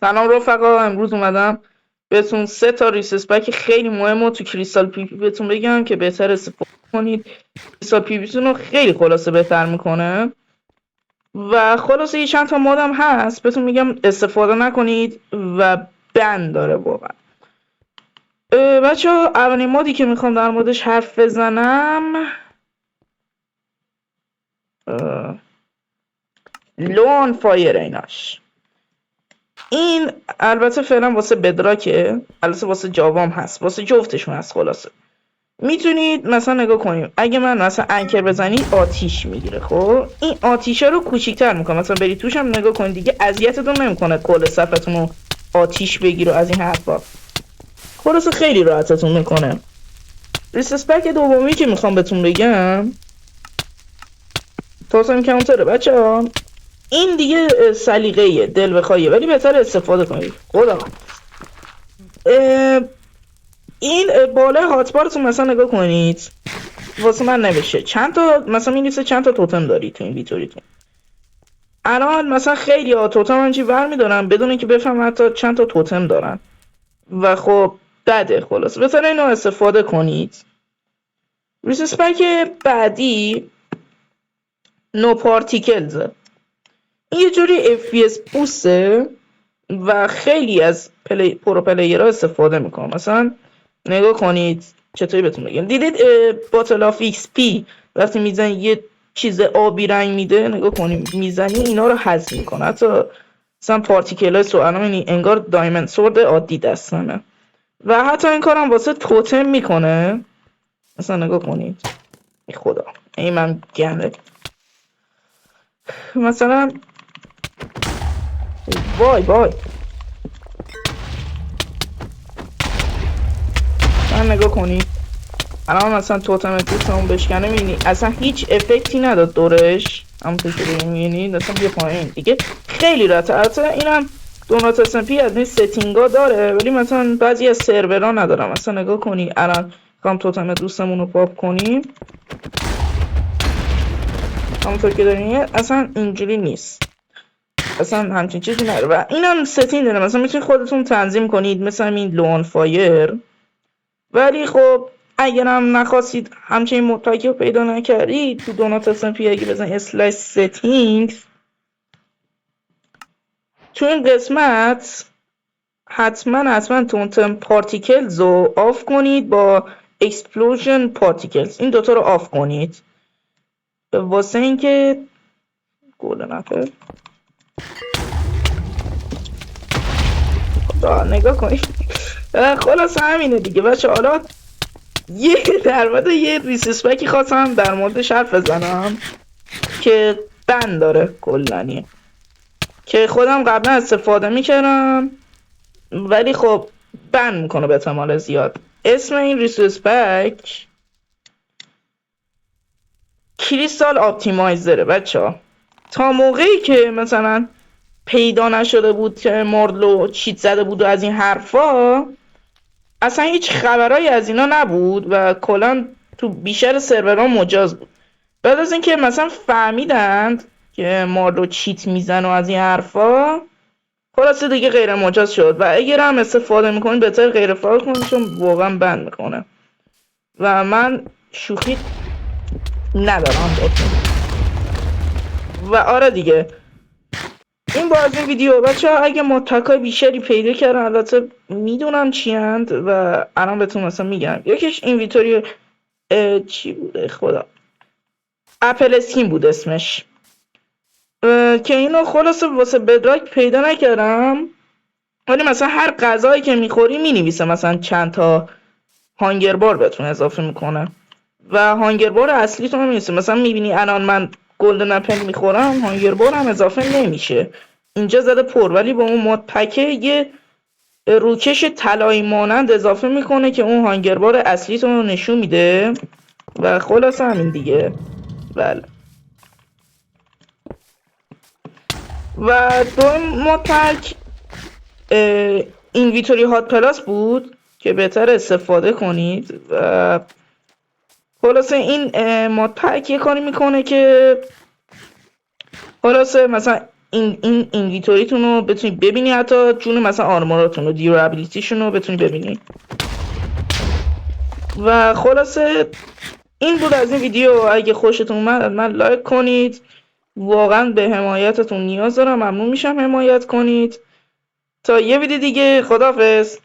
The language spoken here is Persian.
سلام رفقا، امروز اومدم بهتون 3 تا ریسس پک خیلی مهم رو تو کریستال پی پی بهتون بگم که بهتر استفاده کنید. کریستال پی پی رو خیلی خلاصه بهتر میکنه و خلاصه یه چند تا مودم هست بهتون میگم استفاده نکنید و بند داره واقعا. بچه ها، اولین مودی که میخوام در موردش حرف بزنم لون فایر ایناش. این البته فعلا واسه بدراکه، البته واسه جاوام هست، واسه جفتشون هست. خلاصه میتونید مثلا نگاه کنیم اگه من مثلا انکر بزنید آتیش میگیره. خب این آتیشه رو کوچیک‌تر میکنه، مثلا برید توش هم نگاه کنید دیگه اذیتتون نمیکنه کل صفحتون رو آتیش بگیره از این حرفا. خلاصه خیلی راحتتون میکنه. ریسس پک دومی که میخوام بهتون بگم توسن کانتره. بچه‌ها این دیگه سلیقه‌ایه، دل بخوایه، ولی بهتر استفاده کنید. خدا این بالای هاتبارتون مثلا نگاه کنید، واسه من نوشته چند تا مثلا مینویسه چند تا توتم داری تو این ویتوریتون. الان مثلا خیلی ها توتم همینجوری برمیدارن بدون اینکه بفهم حتی چند تا توتم دارن و خب بده. خلاص بهتر اینو استفاده کنید. ریسس پک بعدی نو پارتیکلز. این یه جوری FPS بوسته و خیلی از پرو پلیرها استفاده میکنن. مثلا نگاه کنید چطوری بهتون بگم، دیدید باتل آف ایکس پی وقتی میزنی یه چیز آبی رنگ میده، نگاه کنید میزنی اینا رو حذف میکنه. حتی مثلا پارتیکل های سو انگار دایموند سورد عادی دستانه و حتی این کارم واسه توتم میکنه. مثلا نگاه کنید ای خدا این من گنده مثلا وای من نگاه کنید الان مثلا توتم دوستمون بشکنه میبینی اصلا هیچ افکتی نداد دورش، همونطور که میبینید اصلا بیا پایین دیگه. خیلی راحته. البته اینم دونات اس ام پی از این ستینگا داره ولی مثلا بعضی از سرورها ندارم. مثلا نگاه کنی الان میخوام توتم دوستمون رو پاپ کنیم همونطور که دارین اصلا اینجوری نیست، اصلا همچین چیزی نداره و اینم ستینگ داره. مثلا میتونید خودتون تنظیم کنید مثلا این لون فایر. ولی خب اگرم نخواستید همچنین متکی رو پیدا نکردید تو دونات اس ام پی اگه بزنید اسلش ستینگز تو این قسمت حتما توتم پارتیکلز رو آف کنید با اکسپلوژن پارتیکلز. این دوتا رو آف کنید واسه اینکه گل نفر نگاه کنید. خلاص همینه دیگه بچه. حالا در مورد یه ریسس پکی خواستم در موردش حرف بزنم که بند داره کلنیه که خودم قبلا استفاده میکردم ولی خب بند میکنه به احتمال زیاد. اسم این ریسورس پک کریستال اپتیمایزره. بچه ها تا موقعی که مثلا پیدا نشده بود که موردلو چیت زده بود و از این حرفا اصلا هیچ خبرایی از اینا نبود و کلا تو بیشتر سرورها مجاز بود. بعد از اینکه مثلا فهمیدند که موردلو چیت میزن و از این حرفا خلاصه دیگه غیر مجاز شد و اگر هم استفاده میکنید بهتر غیر فعال کنید چون واقعا بند میکنه و من شوخی ندارم باتون. و آره دیگه این با از این ویدیو بچه ها اگه متکای بیشتری پیدا کردن البته میدونم چی هند و الان بهتون مثلا میگم. یکیش اینویتوری چی بوده خدا، اپل اسکین بود اسمش که اینو خلاصه واسه بدراک پیدا نکردم ولی مثلا هر غذایی که میخوری مینویسه مثلا چند تا هانگر بار بهتون اضافه میکنه و هانگر بار اصلیتون هم مینویسه. مثلا میبینی الان من گلدن اپل میخورم هانگر بار هم اضافه نمیشه اینجا زده پر، ولی با اون مود پکه یه روکش طلایی مانند اضافه میکنه که اون هانگر بار اصلیتون رو نشون میده و خلاصه همین دیگه. بله و دوم مود پک اینویتوری هات پلاس بود که بهتر استفاده کنید و خلاصه این مود پک یه کاری میکنه که خلاصه مثلا این اینویتوریتون رو بتونید ببینی، حتی جون مثلا آرموراتون رو، دیورابیلیتیشون رو بتونید ببینی. و خلاصه این بود از این ویدیو. اگه خوشتون اومد من لایک کنید، واقعا به حمایتتون نیاز دارم، ممنون میشم حمایت کنید. تا یه ویدیو دیگه، خداحافظ.